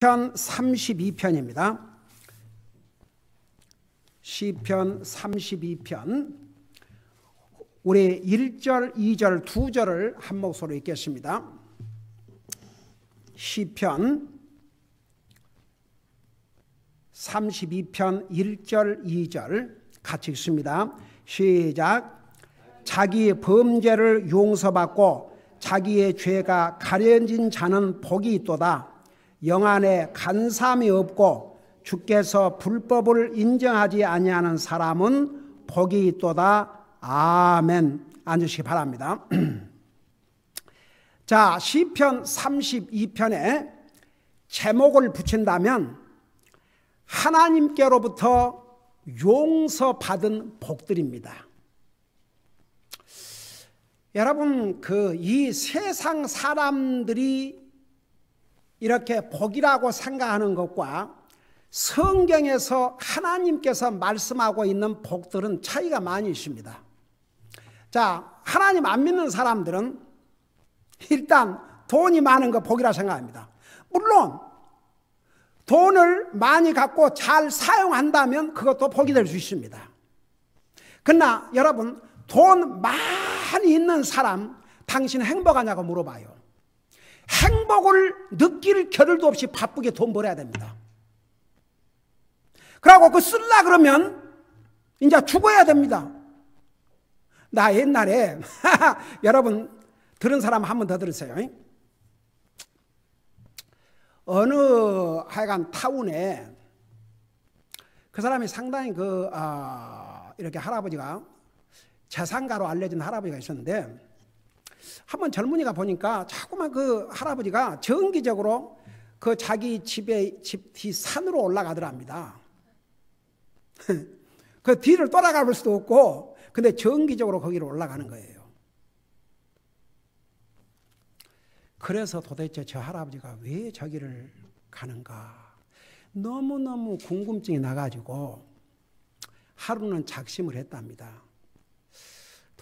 시편 32편입니다. 시편 32편 우리 1절, 2절, 2절을 한 목소리로 읽겠습니다. 시편 32편 1절, 2절 같이 읽습니다. 시작. 자기의 범죄를 용서받고 자기의 죄가 가려진 자는 복이 있도다. 영안에 간삼이 없고 주께서 불법을 인정하지 아니하는 사람은 복이 있도다. 아멘. 앉으시기 바랍니다. 자, 시편 32편에 제목을 붙인다면 하나님께로부터 용서받은 복들입니다. 여러분, 이 세상 사람들이 이렇게 복이라고 생각하는 것과 성경에서 하나님께서 말씀하고 있는 복들은 차이가 많이 있습니다. 자, 하나님 안 믿는 사람들은 일단 돈이 많은 거 복이라 생각합니다. 물론 돈을 많이 갖고 잘 사용한다면 그것도 복이 될 수 있습니다. 그러나 여러분, 돈 많이 있는 사람, 당신 행복하냐고 물어봐요. 행복을 느낄 겨를도 없이 바쁘게 돈 벌어야 됩니다. 그러고 그거 쓰려고 그러면 이제 죽어야 됩니다. 나 옛날에 여러분 들은 사람 한 번 더 들으세요. 어느 하여간 타운에 그 사람이 상당히 이렇게 할아버지가 재산가로 알려진 할아버지가 있었는데, 한번 젊은이가 보니까 자꾸만 그 할아버지가 정기적으로 그 자기 집 뒤 산으로 올라가더랍니다. 그 뒤를 돌아갈 수도 없고, 근데 정기적으로 거기로 올라가는 거예요. 그래서 도대체 저 할아버지가 왜 저기를 가는가 너무너무 궁금증이 나가지고 하루는 작심을 했답니다.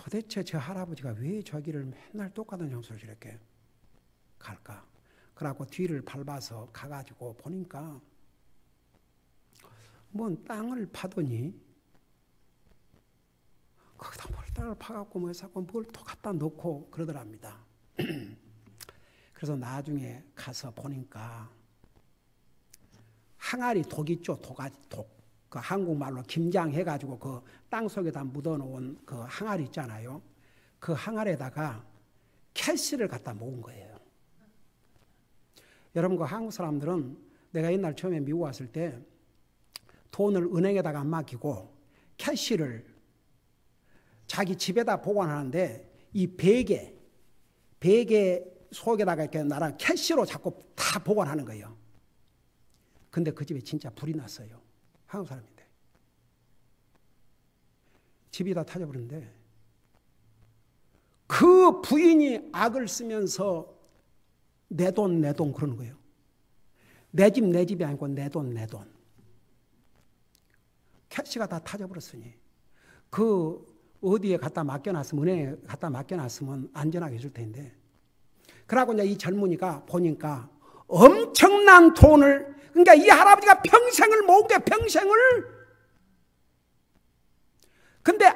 도대체 저 할아버지가 왜 저기를 맨날 똑같은 장소를 이렇게 갈까? 그래갖고 뒤를 밟아서 가가지고 보니까 뭔 땅을 파더니 거기다 뭘 땅을 파갖고 뭘 또 갖다 놓고 그러더랍니다. 그래서 나중에 가서 보니까 항아리 독 있죠, 독. 그 한국말로 김장해가지고 그 땅속에다 묻어놓은 그 항아리 있잖아요. 그 항아리에다가 캐시를 갖다 모은 거예요. 여러분, 그 한국 사람들은 내가 옛날 처음에 미국 왔을 때 돈을 은행에다가 맡기고 캐시를 자기 집에다 보관하는데 이 베개 속에다가 이렇게 나랑 캐시로 자꾸 다 보관하는 거예요. 근데 그 집에 진짜 불이 났어요. 한국 사람인데 집이 다 타져버렸는데 그 부인이 악을 쓰면서 내 돈 그러는 거예요. 내 집이 아니고 내 돈. 캐시가 다 타져버렸으니 그 어디에 갖다 맡겨놨으면, 은행에 갖다 맡겨놨으면 안전하게 있을 텐데. 그러고 이제 이 젊은이가 보니까 엄청난 돈을, 그러니까 이 할아버지가 평생을 모은 게 평생을. 근데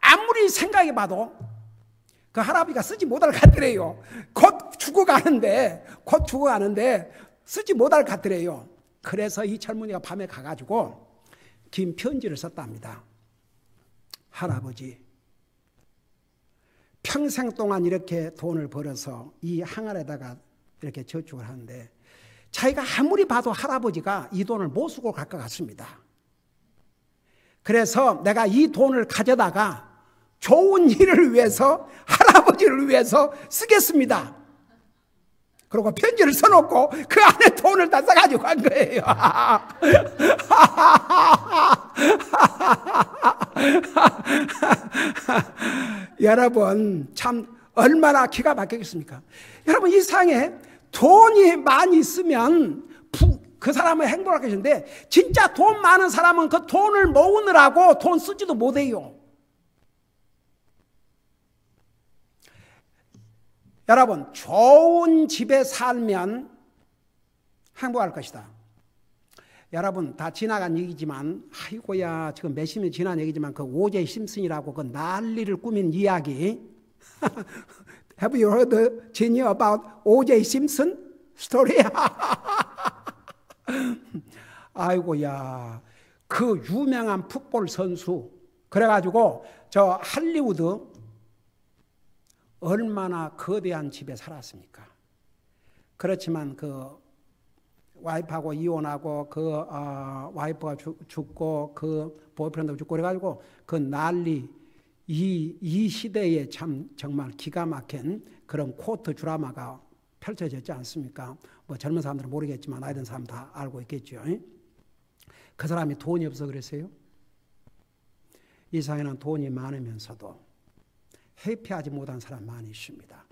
아무리 생각해봐도 그 할아버지가 쓰지 못할 것 같더래요. 곧 죽어가는데 쓰지 못할 것 같더래요. 그래서 이 젊은이가 밤에 가가지고 긴 편지를 썼답니다. 할아버지, 평생 동안 이렇게 돈을 벌어서 이 항아리에다가 이렇게 저축을 하는데 자기가 아무리 봐도 할아버지가 이 돈을 못 쓰고 갈 것 같습니다. 그래서 내가 이 돈을 가져다가 좋은 일을 위해서, 할아버지를 위해서 쓰겠습니다. 그리고 편지를 써놓고 그 안에 돈을 다 써가지고 간 거예요. 여러분, 참 얼마나 기가 막히겠습니까? 여러분, 이 세상에 돈이 많이 있으면 그 사람은 행복할 것인데, 진짜 돈 많은 사람은 그 돈을 모으느라고 돈 쓰지도 못해요. 여러분, 좋은 집에 살면 행복할 것이다. 여러분 다 지나간 얘기지만 아이고야 지금 몇십 년 지난 얘기지만 그 오제 심슨이라고 그 난리를 꾸민 이야기 Have you heard the genius about O.J. Simpson story? 아이고야 그 유명한 풋볼 선수 그래가지고 저 할리우드 얼마나 거대한 집에 살았습니까? 그렇지만 그 와이프하고 이혼하고 그 와이프가 죽고 그 보이프렌드가 죽고 그래가지고 그 난리 이 시대에 참 정말 기가 막힌 그런 코트 드라마가 펼쳐졌지 않습니까? 뭐 젊은 사람들은 모르겠지만 나이 든 사람 다 알고 있겠죠. 그 사람이 돈이 없어 그랬어요? 이 세상에는 돈이 많으면서도 해피하지 못한 사람 많이 있습니다.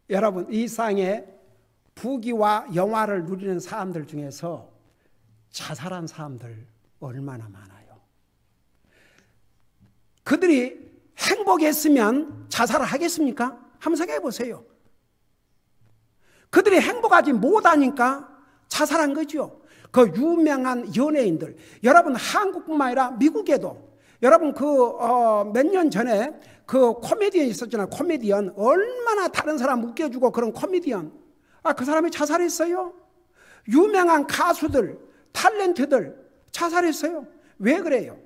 여러분 이 세상에 부귀와 영화를 누리는 사람들 중에서 자살한 사람들 얼마나 많아요. 그들이 행복했으면 자살을 하겠습니까? 한번 생각해 보세요. 그들이 행복하지 못하니까 자살한 거죠. 그 유명한 연예인들, 여러분 한국뿐만 아니라 미국에도 여러분 그 몇 년 전에 그 코미디언 있었잖아요. 코미디언 얼마나 다른 사람 웃겨주고 그런 코미디언 그 사람이 자살했어요. 유명한 가수들, 탤런트들 자살했어요. 왜 그래요?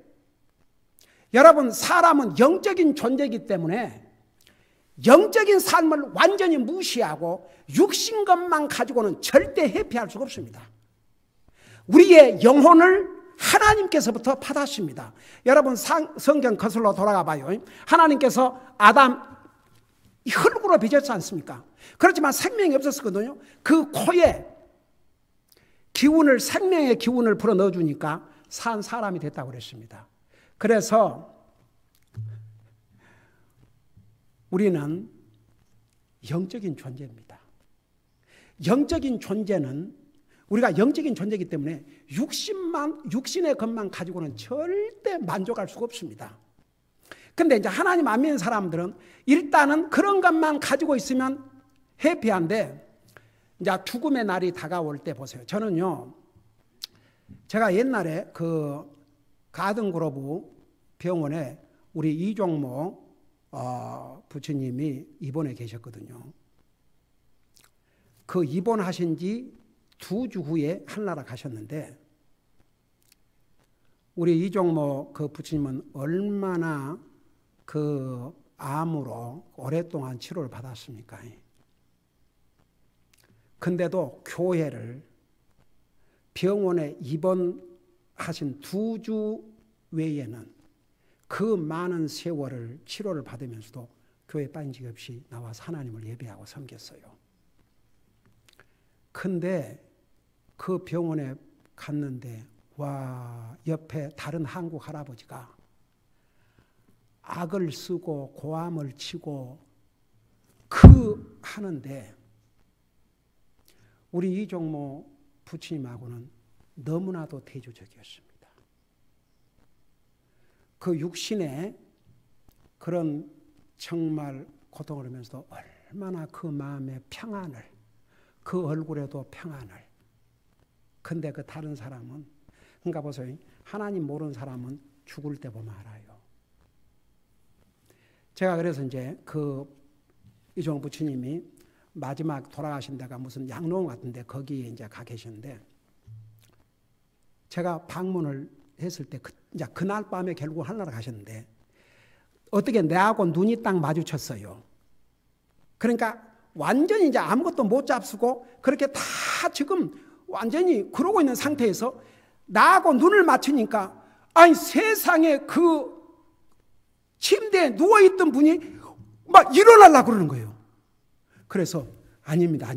여러분 사람은 영적인 존재이기 때문에 영적인 삶을 완전히 무시하고 육신 것만 가지고는 절대 해피할 수가 없습니다. 우리의 영혼을 하나님께서부터 받았습니다. 여러분 성경 거슬러 돌아가 봐요. 하나님께서 아담 흙으로 빚었지 않습니까? 그렇지만 생명이 없었거든요. 그 코에 기운을 생명의 기운을 불어 넣어주니까 산 사람이 됐다고 그랬습니다. 그래서 우리는 영적인 존재입니다. 영적인 존재는 우리가 영적인 존재이기 때문에 육신의 것만 가지고는 절대 만족할 수가 없습니다. 근데 이제 하나님 안 믿는 사람들은 일단은 그런 것만 가지고 있으면 해피한데 이제 죽음의 날이 다가올 때 보세요. 저는요, 제가 옛날에 그 가든그로브 병원에 우리 이종모 부처님이 입원해 계셨거든요. 그 입원하신 지 2주 후에 하늘나라 가셨는데 우리 이종모 그 부처님은 얼마나 그 암으로 오랫동안 치료를 받았습니까? 근데도 교회를 병원에 입원하신 2주 외에는 그 많은 세월을 치료를 받으면서도 교회에 빠진 적이 없이 나와서 하나님을 예배하고 섬겼어요. 근데 그 병원에 갔는데 와, 옆에 다른 한국 할아버지가 악을 쓰고 고함을 치고 그 하는데 우리 이종모 부처님하고는 너무나도 대조적이었습니다. 그 육신의 그런 정말 고통을 하면서도 얼마나 그 마음의 평안을, 그 얼굴에도 평안을. 근데 그 다른 사람은, 그러니까 보세요. 하나님 모르는 사람은 죽을 때 보면 알아요. 제가 그래서 이제 그 이종 부처님이 마지막 돌아가신 데가 무슨 양로원 같은데 거기에 이제 가 계셨는데 제가 방문을 했을 때 이제 그날 밤에 결국 하늘나라 가셨는데 어떻게 내하고 눈이 딱 마주쳤어요. 그러니까 완전히 이제 아무것도 못 잡수고 그렇게 다 지금 완전히 그러고 있는 상태에서 나하고 눈을 맞추니까 아니 세상에 그 침대에 누워있던 분이 막 일어나려고 그러는 거예요. 그래서 아닙니다.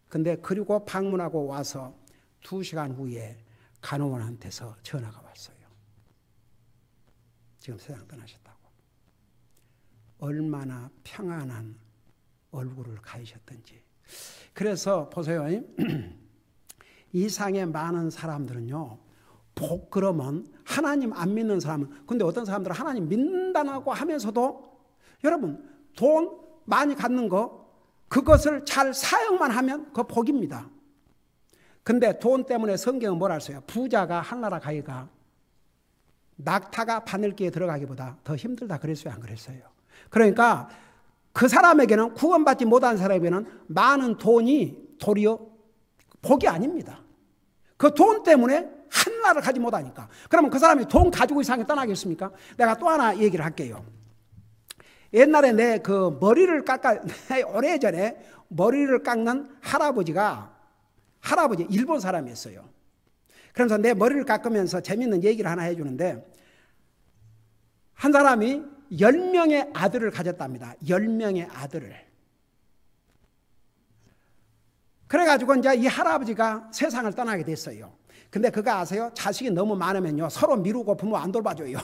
근데 그리고 방문하고 와서 2시간 후에 간호원한테서 전화가 왔어요. 지금 세상 떠나셨다고. 얼마나 평안한 얼굴을 가지셨던지. 그래서 보세요. 이 상에 많은 사람들은요. 복 그러면 하나님 안 믿는 사람은 근데 어떤 사람들은 하나님 믿는다고 하면서도 여러분 돈 많이 갖는 거 그것을 잘 사용만 하면 그거 복입니다. 근데 돈 때문에 성경은 뭐라 했어요? 부자가 하늘나라 가기가 낙타가 바늘기에 들어가기보다 더 힘들다 그랬어요, 안 그랬어요? 그러니까 그 사람에게는, 구원받지 못한 사람에게는 많은 돈이 도리어 복이 아닙니다. 그 돈 때문에 하늘나라를 가지 못하니까. 그러면 그 사람이 돈 가지고 이상하게 떠나겠습니까? 내가 또 하나 얘기를 할게요. 옛날에 내 그 머리를 오래전에 머리를 깎는 할아버지 일본 사람이었어요. 그러면서 내 머리를 깎으면서 재밌는 얘기를 하나 해주는데, 한 사람이 10명의 아들을 가졌답니다. 10명의 아들을. 그래가지고 이제 이 할아버지가 세상을 떠나게 됐어요. 근데 그거 아세요? 자식이 너무 많으면요, 서로 미루고 부모 안 돌봐줘요.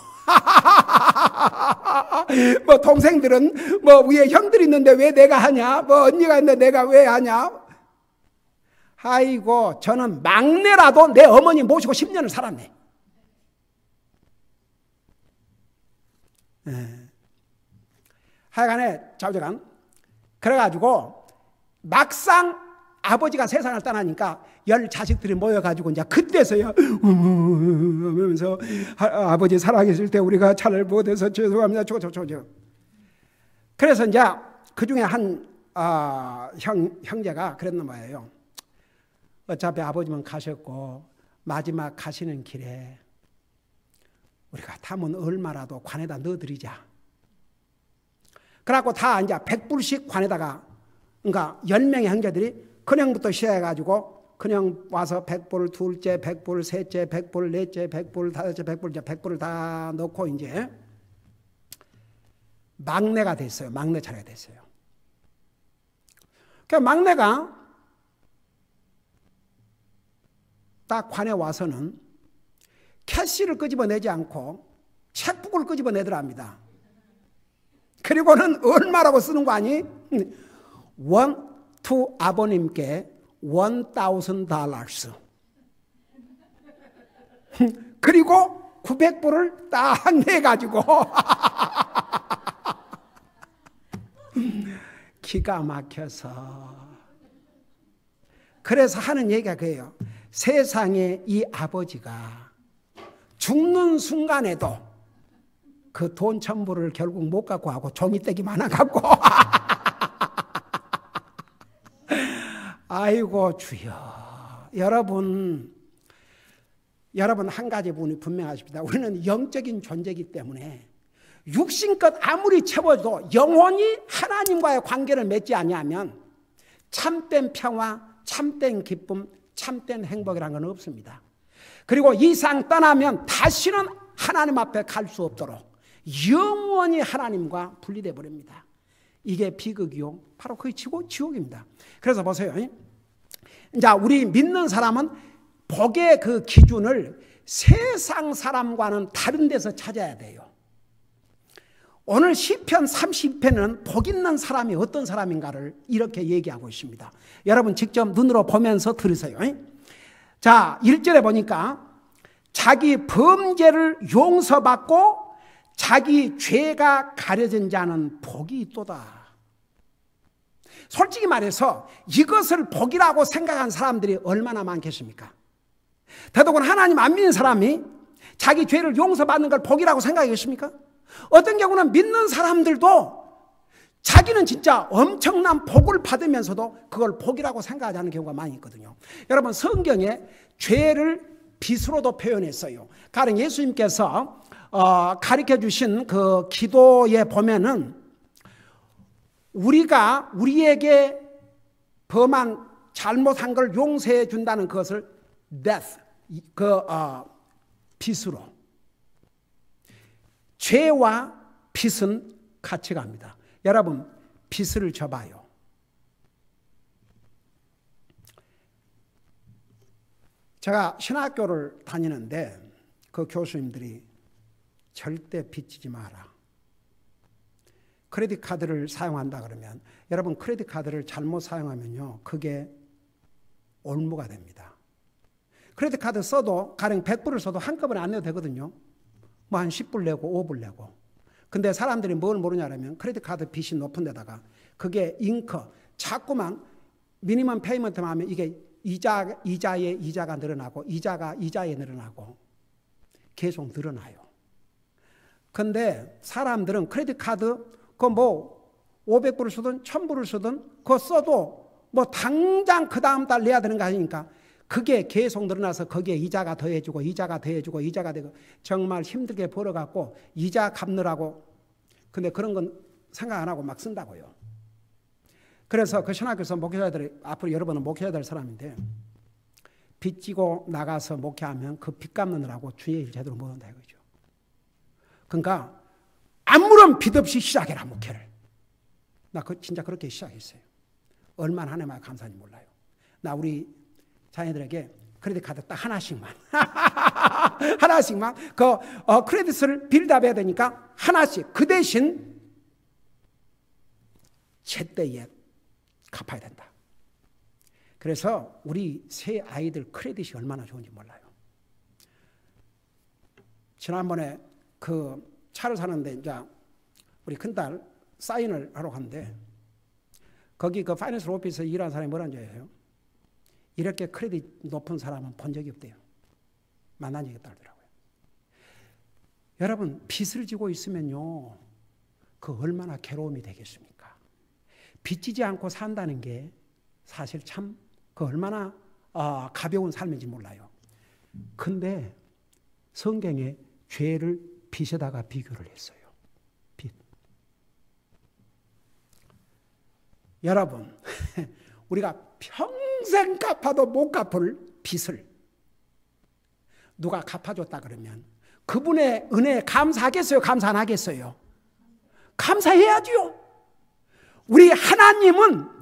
뭐 동생들은 뭐 위에 형들이 있는데 왜 내가 하냐? 뭐 언니가 있는데 내가 왜 하냐? 아이고, 저는 막내라도 내 어머니 모시고 10년을 살았네. 하여간에 좌우지간 그래가지고 막상 아버지가 세상을 떠나니까 10 자식들이 모여가지고 이제 그때서야 하면서 아버지 살아계실 때 우리가 잘 못해서 죄송합니다. 그래서 이제 그 중에 한 형제가 그랬나 봐요. 어차피 아버지만 가셨고 마지막 가시는 길에 우리가 담은 얼마라도 관에다 넣어드리자. 그래갖고 다 이제 100불씩 관에다가, 그러니까 10명의 형제들이 큰형부터 시작해가지고 그냥 와서 100불, 둘째 100불, 셋째 100불, 넷째 100불, 다섯째 100불, 이제 100불을 다 넣고 이제 막내가 됐어요. 막내 차례가 됐어요. 그 막내가 딱 관에 와서는 캐시를 끄집어내지 않고 책북을 끄집어내더랍니다. 그리고는 얼마라고 쓰는 거 아니? 투 아버님께 $1,000. 그리고 900불을 딱 내가지고 기가 막혀서. 그래서 하는 얘기가 그래요. 세상에 이 아버지가 죽는 순간에도 그 돈 1,000불을 결국 못 갖고 하고 종이떼기 많아갖고 아이고 주여. 여러분 한 가지 분이 분명하십니다. 우리는 영적인 존재이기 때문에 육신껏 아무리 채워도 영혼이 하나님과의 관계를 맺지 아니하면 참된 평화, 참된 기쁨, 참된 행복이라는 건 없습니다. 그리고 이 상 떠나면 다시는 하나님 앞에 갈 수 없도록 영원히 하나님과 분리돼 버립니다. 이게 비극이요, 바로 그게 지옥입니다. 그래서 보세요. 이제 우리 믿는 사람은 복의 그 기준을 세상 사람과는 다른 데서 찾아야 돼요. 오늘 시편 30편은 복 있는 사람이 어떤 사람인가를 이렇게 얘기하고 있습니다. 여러분 직접 눈으로 보면서 들으세요. 자, 1절에 보니까 자기 범죄를 용서받고 자기 죄가 가려진 자는 복이 있도다. 솔직히 말해서 이것을 복이라고 생각한 사람들이 얼마나 많겠습니까? 더더군다나 하나님 안 믿는 사람이 자기 죄를 용서받는 걸 복이라고 생각하겠습니까? 어떤 경우는 믿는 사람들도 자기는 진짜 엄청난 복을 받으면서도 그걸 복이라고 생각하지 않는 경우가 많이 있거든요. 여러분 성경에 죄를 빚으로도 표현했어요. 가령 예수님께서 가르쳐 주신 그 기도에 보면은 우리가 우리에게 범한 잘못한 걸 용서해 준다는 것을 death, 빚으로. 죄와 빚은 같이 갑니다. 여러분 빚을 져봐요. 제가 신학교를 다니는데 그 교수님들이 절대 빚지지 마라. 크레딧 카드를 사용한다 그러면 여러분 크레딧 카드를 잘못 사용하면요 그게 올무가 됩니다. 크레딧 카드 써도 가령 100불을 써도 한꺼번에 안 내도 되거든요. 뭐 한 10불 내고 5불 내고. 근데 사람들이 뭘 모르냐면 크레딧 카드 빚이 높은 데다가 그게 잉커 자꾸만 미니멈 페이먼트만 하면 이게 이자에 이자가 늘어나고 이자가 이자에 늘어나고 계속 늘어나요. 근데 사람들은 크레딧 카드 그거 뭐 500불을 쓰든 1000불을 쓰든 그거 써도 뭐 당장 그 다음 달 내야 되는 거 아니니까 그게 계속 늘어나서 거기에 이자가 더해지고 이자가 더해지고 이자가 되고 정말 힘들게 벌어갖고 이자 갚느라고 근데 그런 건 생각 안 하고 막 쓴다고요. 그래서 그 신학교에서 목회자들이 앞으로 여러분은 목회해야 될 사람인데 빚 지고 나가서 목회하면 그 빚 갚느라고 주의 일 제대로 못한다 이거죠. 그러니까 아무런 빚 없이 시작해라 목회를. 나 진짜 그렇게 시작했어요. 얼마나 하나님의 감사한지 몰라요. 나 우리 자녀들에게 크레딧 카드 딱 하나씩만 하나씩만 그 크레딧을 빌드업해야 되니까 하나씩 그 대신 제때에 갚아야 된다. 그래서 우리 새 아이들 크레딧이 얼마나 좋은지 몰라요. 지난번에 그 차를 사는데 이제 우리 큰딸 사인을 하러 갔는데 거기 그 파이낸스 오피스에 일하는 사람이 뭐라는 줄 알아요? 이렇게 크레딧 높은 사람은 본 적이 없대요. 만난 적이 없다더라고요. 여러분 빚을 지고 있으면요 그 얼마나 괴로움이 되겠습니까? 빚지지 않고 산다는 게 사실 참 그 얼마나 가벼운 삶인지 몰라요. 근데 성경에 죄를 빚에다가 비교를 했어요. 빚. 여러분 우리가 평생 갚아도 못 갚을 빚을 누가 갚아줬다 그러면 그분의 은혜에 감사하겠어요? 감사 안 하겠어요? 감사해야지요. 우리 하나님은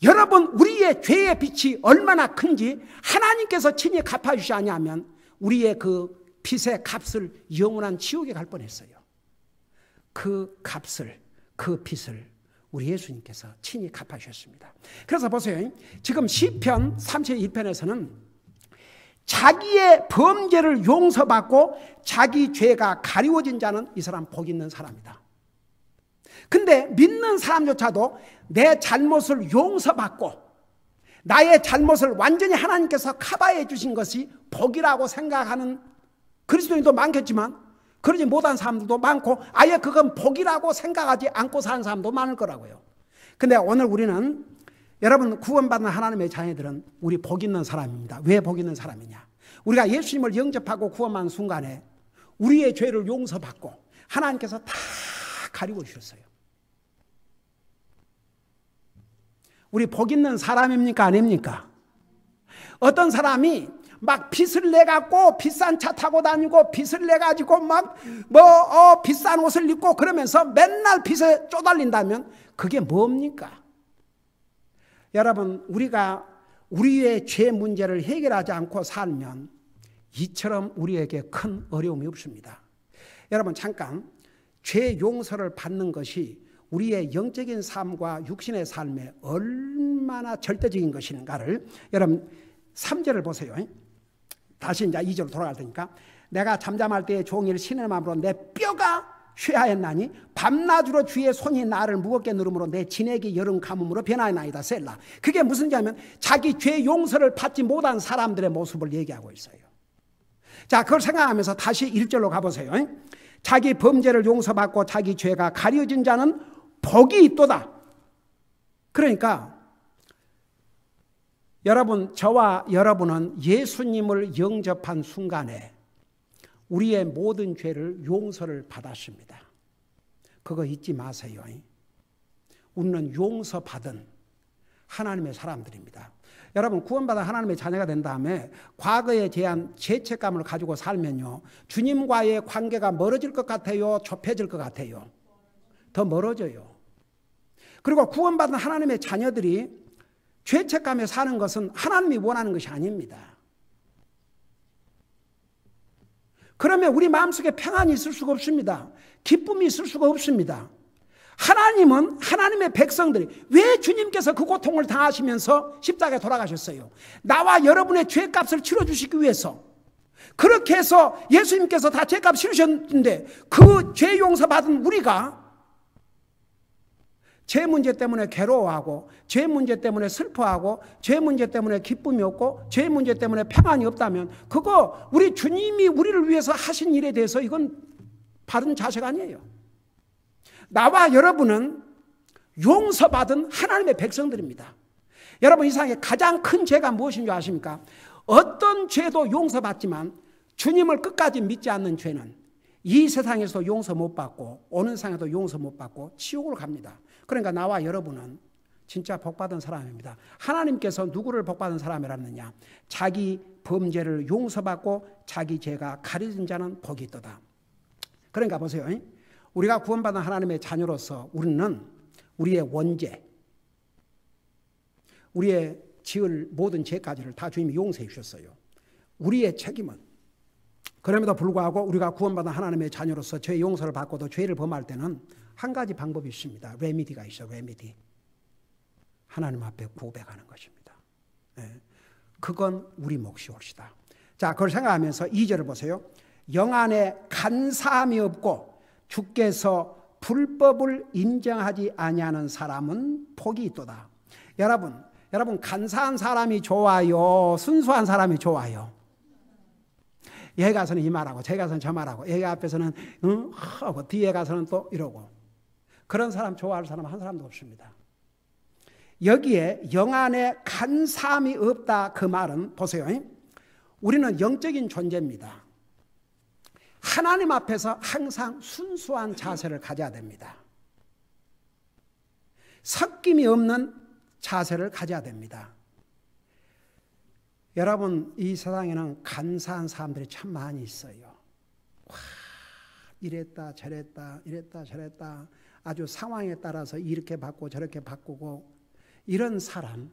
여러분 우리의 죄의 빚이 얼마나 큰지 하나님께서 친히 갚아주시 아니하면 우리의 그 빚의 값을 영원한 지옥에 갈 뻔했어요. 그 값을 그 빚을 우리 예수님께서 친히 갚아주셨습니다. 그래서 보세요. 지금 시편 32편에서는 자기의 범죄를 용서받고 자기 죄가 가리워진 자는 이 사람 복 있는 사람이다. 근데 믿는 사람조차도 내 잘못을 용서받고 나의 잘못을 완전히 하나님께서 커버해 주신 것이 복이라고 생각하는 그리스도인도 많겠지만 그러지 못한 사람들도 많고 아예 그건 복이라고 생각하지 않고 사는 사람도 많을 거라고요. 근데 오늘 우리는 여러분 구원받는 하나님의 자녀들은 우리 복 있는 사람입니다. 왜 복 있는 사람이냐? 우리가 예수님을 영접하고 구원받는 순간에 우리의 죄를 용서받고 하나님께서 다 가리고 주셨어요. 우리 복 있는 사람입니까? 아닙니까? 어떤 사람이 막 빚을 내갖고 비싼 차 타고 다니고 빚을 내가지고 막 비싼 옷을 입고 그러면서 맨날 빚에 쪼달린다면 그게 뭡니까? 여러분 우리가 우리의 죄 문제를 해결하지 않고 살면 이처럼 우리에게 큰 어려움이 없습니다. 여러분 잠깐 죄 용서를 받는 것이 우리의 영적인 삶과 육신의 삶에 얼마나 절대적인 것인가를 여러분 3절을 보세요. 다시 이제 2절로 돌아갈 테니까 내가 잠잠할 때에 종일 신의 마음으로 내 뼈가 쇠하였나니 밤낮으로 주의 손이 나를 무겁게 누름으로 내 진액이 여름 가뭄으로 변하였나이다. 셀라. 그게 무슨 얘기냐면 자기 죄 용서를 받지 못한 사람들의 모습을 얘기하고 있어요. 자, 그걸 생각하면서 다시 1절로 가보세요. 자기 범죄를 용서받고 자기 죄가 가려진 자는 복이 있도다. 그러니까 여러분 저와 여러분은 예수님을 영접한 순간에 우리의 모든 죄를 용서를 받았습니다. 그거 잊지 마세요. 우리는 용서받은 하나님의 사람들입니다. 여러분 구원받아 하나님의 자녀가 된 다음에 과거에 대한 죄책감을 가지고 살면요 주님과의 관계가 멀어질 것 같아요? 좁혀질 것 같아요? 더 멀어져요. 그리고 구원받은 하나님의 자녀들이 죄책감에 사는 것은 하나님이 원하는 것이 아닙니다. 그러면 우리 마음속에 평안이 있을 수가 없습니다. 기쁨이 있을 수가 없습니다. 하나님은 하나님의 백성들이 왜 주님께서 그 고통을 당하시면서 십자가에 돌아가셨어요? 나와 여러분의 죄값을 치러주시기 위해서. 그렇게 해서 예수님께서 다 죄값 치르셨는데 그 죄 용서받은 우리가 죄 문제 때문에 괴로워하고 죄 문제 때문에 슬퍼하고 죄 문제 때문에 기쁨이 없고 죄 문제 때문에 평안이 없다면 그거 우리 주님이 우리를 위해서 하신 일에 대해서 이건 바른 자세가 아니에요. 나와 여러분은 용서받은 하나님의 백성들입니다. 여러분 이 세상에 가장 큰 죄가 무엇인 줄 아십니까? 어떤 죄도 용서받지만 주님을 끝까지 믿지 않는 죄는 이 세상에서 용서 못 받고 오는 세상에도 용서 못 받고 지옥으로 갑니다. 그러니까 나와 여러분은 진짜 복받은 사람입니다. 하나님께서 누구를 복받은 사람이라느냐? 자기 범죄를 용서받고 자기 죄가 가려진 자는 복이 있도다. 그러니까 보세요. 우리가 구원받은 하나님의 자녀로서 우리는 우리의 원죄, 우리의 지을 모든 죄까지를 다 주님이 용서해 주셨어요. 우리의 책임은 그럼에도 불구하고 우리가 구원받은 하나님의 자녀로서 죄 용서를 받고도 죄를 범할 때는 한 가지 방법이 있습니다. 레미디가 있어요. 레미디. 하나님 앞에 고백하는 것입니다. 그건 우리 몫이 옳시다. 자, 그걸 생각하면서 2절을 보세요. 영 안에 간사함이 없고 주께서 불법을 인정하지 아니하는 사람은 복이 있도다. 여러분 간사한 사람이 좋아요? 순수한 사람이 좋아요? 얘 가서는 이 말하고 저 가서는 저 말하고 얘 앞에서는 응? 하고 뒤에 가서는 또 이러고 그런 사람 좋아할 사람 한 사람도 없습니다. 여기에 영 안에 간사함이 없다 그 말은 보세요. 우리는 영적인 존재입니다. 하나님 앞에서 항상 순수한 자세를 가져야 됩니다. 섞임이 없는 자세를 가져야 됩니다. 여러분 이 세상에는 간사한 사람들이 참 많이 있어요. 와, 이랬다 저랬다 이랬다 저랬다 아주 상황에 따라서 이렇게 바꾸고 저렇게 바꾸고 이런 사람도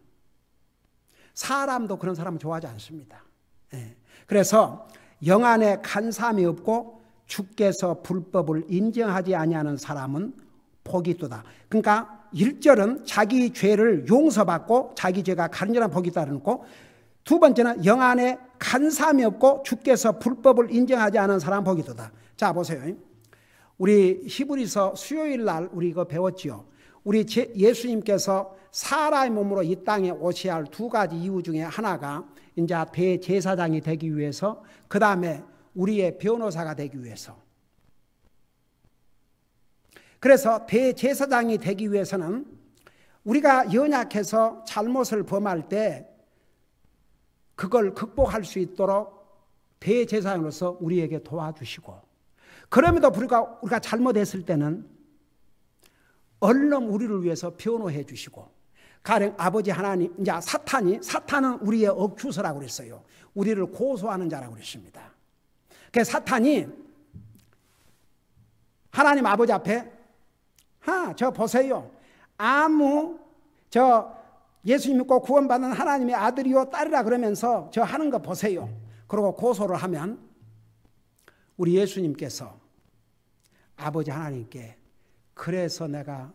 그런 사람을 좋아하지 않습니다. 그래서 영 안에 간사함이 없고 주께서 불법을 인정하지 아니하는 사람은 복이 있도다. 그러니까 1절은 자기 죄를 용서받고 자기 죄가 가려진 복이 있다는 거. 두 번째는 영 안에 간사함이 없고 주께서 불법을 인정하지 않은 사람은 복이 있도다. 자 보세요. 우리 히브리서 수요일 날 우리 이거 배웠지요. 우리 예수님께서 사람의 몸으로 이 땅에 오셔야 할 두 가지 이유 중에 하나가 이제 대제사장이 되기 위해서, 그 다음에 우리의 변호사가 되기 위해서. 그래서 대제사장이 되기 위해서는 우리가 연약해서 잘못을 범할 때 그걸 극복할 수 있도록 대제사장으로서 우리에게 도와주시고, 그럼에도 불구하고 우리가 잘못했을 때는 얼른 우리를 위해서 변호해 주시고, 가령 아버지 하나님, 이제 사탄은 우리의 억추서라고 그랬어요. 우리를 고소하는 자라고 그랬습니다. 그래서 사탄이 하나님 아버지 앞에 저 보세요. 예수님 믿고 구원받는 하나님의 아들이요 딸이라 그러면서 저 하는 거 보세요. 그러고 고소를 하면 우리 예수님께서 아버지 하나님께, 그래서 내가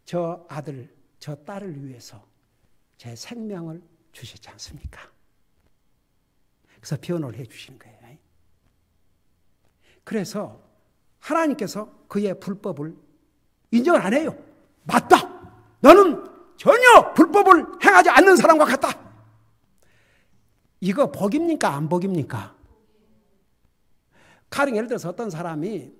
저 아들 저 딸을 위해서 제 생명을 주시지 않습니까? 그래서 변호를 해 주시는 거예요. 그래서 하나님께서 그의 불법을 인정을 안 해요. 맞다, 너는 전혀 불법을 행하지 않는 사람과 같다. 이거 복입니까 안 복입니까? 가령 예를 들어서 어떤 사람이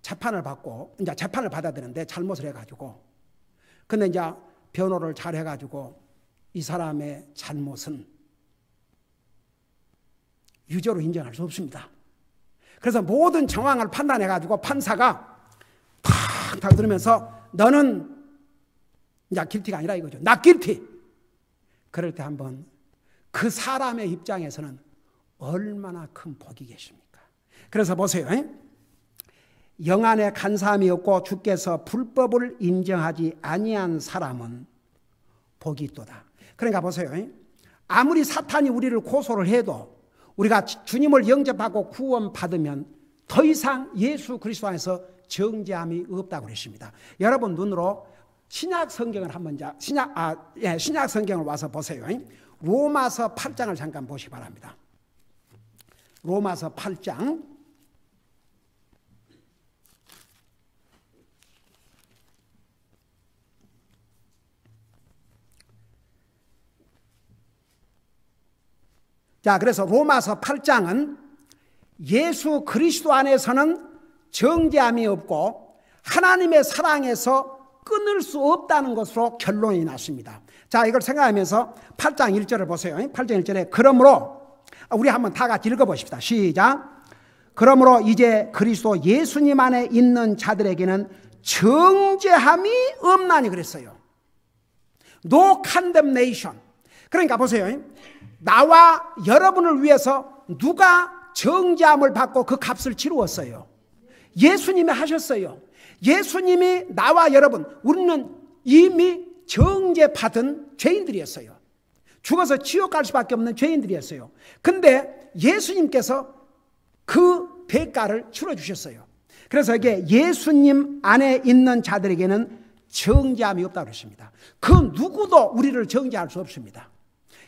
재판을 받고 이제 재판을 받아야 되는데 잘못을 해가지고, 근데 이제 변호를 잘 해가지고 이 사람의 잘못은 유죄로 인정할 수 없습니다. 그래서 모든 정황을 판단해가지고 판사가 탁탁 들으면서 너는 이제 길티가 아니라 이거죠. 나 길티. 그럴 때 한번 그 사람의 입장에서는 얼마나 큰 복이겠습니까? 그래서 보세요. 영 안에 간사함이 없고 주께서 불법을 인정하지 아니한 사람은 복이 있도다. 그러니까 보세요. 아무리 사탄이 우리를 고소를 해도 우리가 주님을 영접하고 구원받으면 더 이상 예수 그리스도 안에서 정죄함이 없다고 그랬습니다. 여러분 눈으로 신약 성경을 한번 신약 성경을 와서 보세요. 로마서 8장을 잠깐 보시기 바랍니다. 로마서 8장 자, 그래서 로마서 8장은 예수 그리스도 안에서는 정죄함이 없고 하나님의 사랑에서 끊을 수 없다는 것으로 결론이 났습니다. 자, 이걸 생각하면서 8장 1절을 보세요. 8장 1절에 그러므로, 우리 한번 다 같이 읽어보십시다. 시작. 그러므로 이제 그리스도 예수님 안에 있는 자들에게는 정죄함이 없나니 그랬어요. No condemnation. 그러니까 보세요. 나와 여러분을 위해서 누가 정죄함을 받고 그 값을 치루었어요? 예수님이 하셨어요. 예수님이 나와 여러분, 우리는 이미 정죄받은 죄인들이었어요. 죽어서 지옥 갈 수밖에 없는 죄인들이었어요. 근데 예수님께서 그 대가를 치러주셨어요. 그래서 이게 예수님 안에 있는 자들에게는 정죄함이 없다고 그랬습니다. 그 누구도 우리를 정죄할 수 없습니다.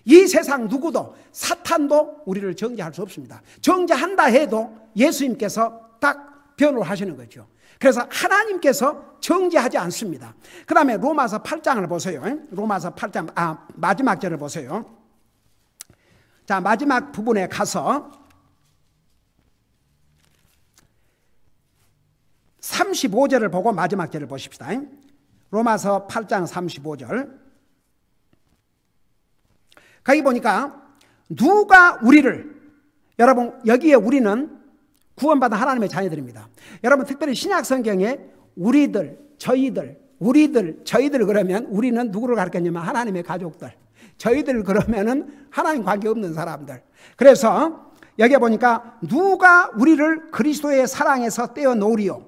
이 세상 누구도, 사탄도 우리를 정죄할 수 없습니다. 정죄한다 해도 예수님께서 딱 변호를 하시는 거죠. 그래서 하나님께서 정죄하지 않습니다. 그 다음에 로마서 8장을 보세요. 로마서 8장, 마지막 절을 보세요. 자, 마지막 부분에 가서 35절을 보고 마지막 절을 보십시다. 로마서 8장 35절. 거기 보니까 누가 우리를, 여러분 여기에 우리는 구원받은 하나님의 자녀들입니다. 여러분 특별히 신약 성경에 우리들, 저희들, 우리들, 저희들 그러면 우리는 누구를 가르쳤냐면 하나님의 가족들. 저희들 그러면은 하나님 관계 없는 사람들. 그래서 여기에 보니까 누가 우리를 그리스도의 사랑에서 떼어놓으리요.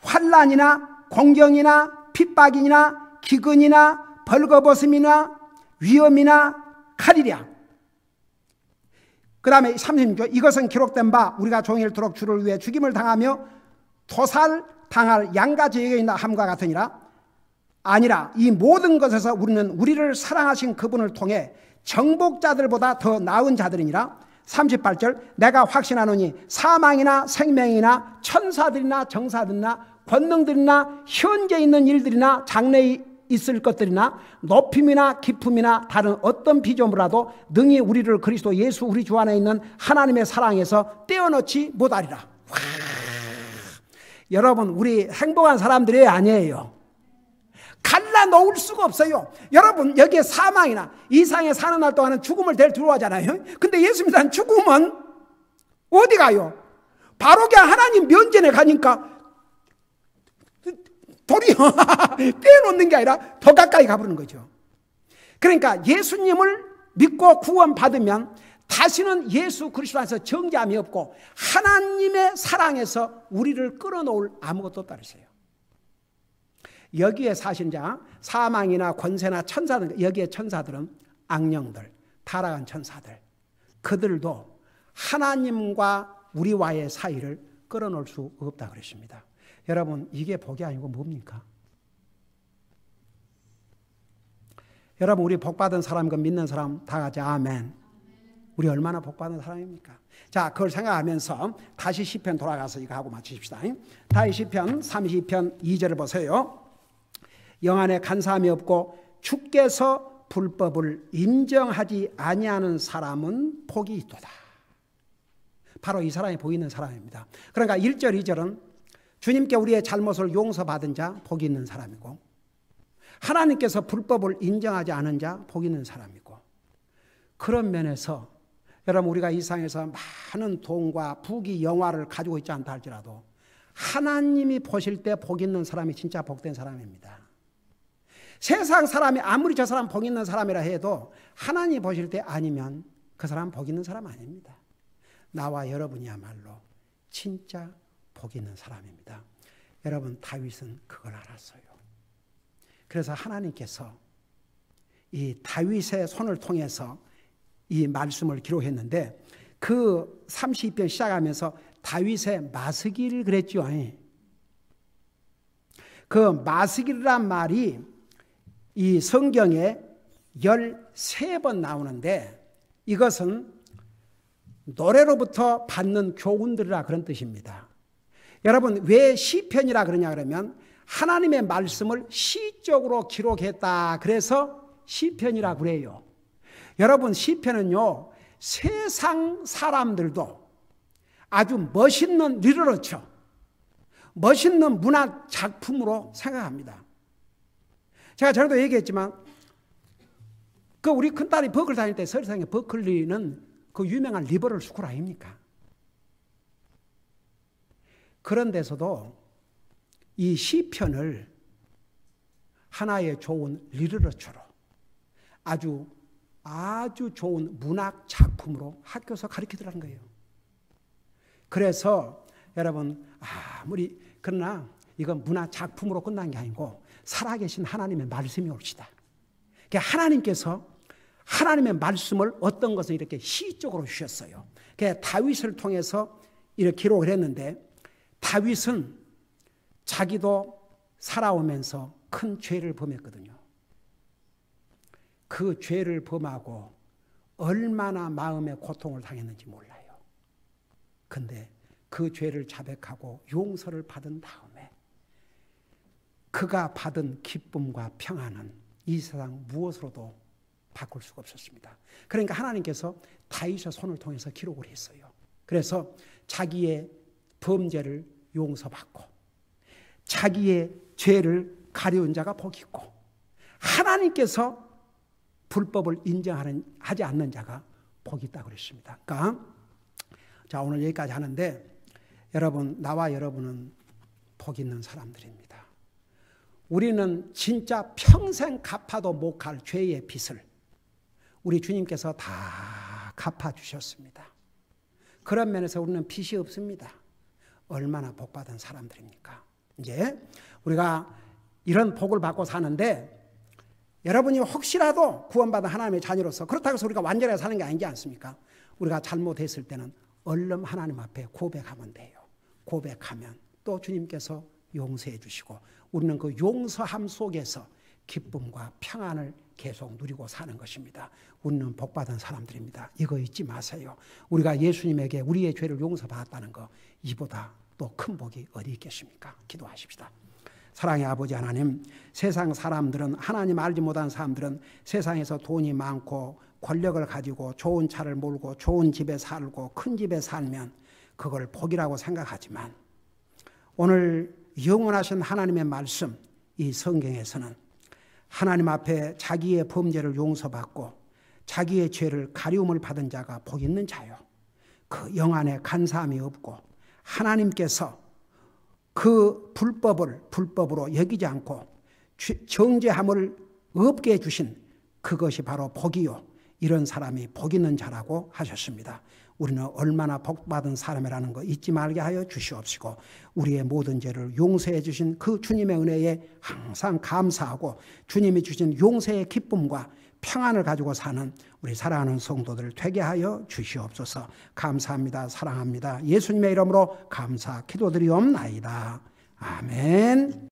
환난이나 공경이나 핍박이나 기근이나 벌거벗음이나 위험이나 칼이랴. 그 다음에 36절. 이것은 기록된 바 우리가 종일토록 주를 위해 죽임을 당하며 도살당할 양같이 여겨있나 함과 같으니라. 아니라 이 모든 것에서 우리는 우리를 사랑하신 그분을 통해 정복자들보다 더 나은 자들이니라. 38절. 내가 확신하노니 사망이나 생명이나 천사들이나 정사들이나 권능들이나 현재 있는 일들이나 장래에 있을 것들이나 높임이나 깊음이나 다른 어떤 비조물라도 능히 우리를 그리스도 예수 우리 주 안에 있는 하나님의 사랑에서 떼어놓지 못하리라. 와. 여러분 우리 행복한 사람들이 아니에요. 갈라놓을 수가 없어요. 여러분 여기에 사망이나 이 세상에 사는 날 동안은 죽음을 될 두려워하잖아요. 근데 예수님은 죽음은 어디 가요? 바로 그냥 하나님 면전에 가니까 도리어 빼놓는 게 아니라 더 가까이 가버리는 거죠. 그러니까 예수님을 믿고 구원받으면 다시는 예수 그리스도 안에서 정죄함이 없고 하나님의 사랑에서 우리를 끌어놓을 아무것도 없다 그랬어요. 여기에 사신 자, 사망이나 권세나 천사들, 여기에 천사들은 악령들, 타락한 천사들, 그들도 하나님과 우리와의 사이를 끌어놓을 수 없다 그랬습니다. 여러분 이게 복이 아니고 뭡니까? 여러분 우리 복받은 사람과 믿는 사람 다 같이 아멘. 우리 얼마나 복받은 사람입니까? 자, 그걸 생각하면서 다시 시편 돌아가서 이거 하고 마치십시다. 다시 시편 30편 2절을 보세요. 영안에 간사함이 없고 주께서 불법을 인정하지 아니하는 사람은 복이 있도다. 바로 이 사람이 복 있는 사람입니다. 그러니까 1절 2절은 주님께 우리의 잘못을 용서받은 자 복이 있는 사람이고, 하나님께서 불법을 인정하지 않은 자 복이 있는 사람이고, 그런 면에서 여러분 우리가 이 세상에서 많은 돈과 부귀 영화를 가지고 있지 않다 할지라도 하나님이 보실 때 복 있는 사람이 진짜 복된 사람입니다. 세상 사람이 아무리 저 사람 복 있는 사람이라 해도 하나님이 보실 때 아니면 그 사람 복 있는 사람 아닙니다. 나와 여러분이야말로 진짜 복 있는 사람입니다. 여러분 다윗은 그걸 알았어요. 그래서 하나님께서 이 다윗의 손을 통해서 이 말씀을 기록했는데 그 32편 시작하면서 다윗의 마스기를 그랬죠. 그 마스기란 말이 이 성경에 13번 나오는데 이것은 노래로부터 받는 교훈들이라 그런 뜻입니다. 여러분 왜 시편이라 그러냐 그러면 하나님의 말씀을 시적으로 기록했다. 그래서 시편이라 그래요. 여러분 시편은요 세상 사람들도 아주 멋있는 리터러처, 멋있는 문학 작품으로 생각합니다. 제가 전에도 얘기했지만 그 우리 큰딸이 버클리 다닐 때 서울상의 버클리는 그 유명한 리버럴 스쿨 아닙니까? 그런 데서도 이 시편을 하나의 좋은 리터러처로 아주 좋은 문학 작품으로 학교에서 가르치더라는 거예요. 그래서 여러분 아무리 그러나 이건 문학 작품으로 끝난 게 아니고 살아계신 하나님의 말씀이 옵시다. 그러니까 하나님께서 하나님의 말씀을 어떤 것은 이렇게 시적으로 주셨어요. 그러니까 다윗을 통해서 이렇게 기록을 했는데 다윗은 자기도 살아오면서 큰 죄를 범했거든요. 그 죄를 범하고 얼마나 마음의 고통을 당했는지 몰라요. 근데 그 죄를 자백하고 용서를 받은 다음에 그가 받은 기쁨과 평안은 이 세상 무엇으로도 바꿀 수가 없었습니다. 그러니까 하나님께서 다윗의 손을 통해서 기록을 했어요. 그래서 자기의 범죄를 용서받고 자기의 죄를 가려운 자가 복이 있고 하나님께서 불법을 인정하지 않는 자가 복이 있다고 그랬습니다. 그러니까 자, 오늘 여기까지 하는데 여러분, 나와 여러분은 복 있는 사람들입니다. 우리는 진짜 평생 갚아도 못 갈 죄의 빚을 우리 주님께서 다 갚아주셨습니다. 그런 면에서 우리는 빚이 없습니다. 얼마나 복받은 사람들입니까? 이제 우리가 이런 복을 받고 사는데 여러분이 혹시라도 구원받은 하나님의 자녀로서 그렇다고 해서 우리가 완전하게 사는 게 아니지 않습니까? 우리가 잘못했을 때는 얼른 하나님 앞에 고백하면 돼요. 고백하면 또 주님께서 용서해 주시고 우리는 그 용서함 속에서 기쁨과 평안을 계속 누리고 사는 것입니다. 우리는 복받은 사람들입니다. 이거 잊지 마세요. 우리가 예수님에게 우리의 죄를 용서받았다는 거 이보다 또 큰 복이 어디 있겠습니까? 기도하십시다. 사랑의 아버지 하나님, 세상 사람들은 하나님 알지 못한 사람들은 세상에서 돈이 많고 권력을 가지고 좋은 차를 몰고 좋은 집에 살고 큰 집에 살면 그걸 복이라고 생각하지만 오늘 영원하신 하나님의 말씀 이 성경에서는 하나님 앞에 자기의 범죄를 용서받고 자기의 죄를 가리움을 받은 자가 복 있는 자요. 그 영안에 간사함이 없고 하나님께서 그 불법으로 여기지 않고 정죄함을 없게 해주신 그것이 바로 복이요. 이런 사람이 복 있는 자라고 하셨습니다. 우리는 얼마나 복받은 사람이라는 거 잊지 말게 하여 주시옵시고 우리의 모든 죄를 용서해 주신 그 주님의 은혜에 항상 감사하고 주님이 주신 용서의 기쁨과 평안을 가지고 사는 우리 사랑하는 성도들 되게 하여 주시옵소서. 감사합니다. 사랑합니다. 예수님의 이름으로 감사 기도드리옵나이다. 아멘.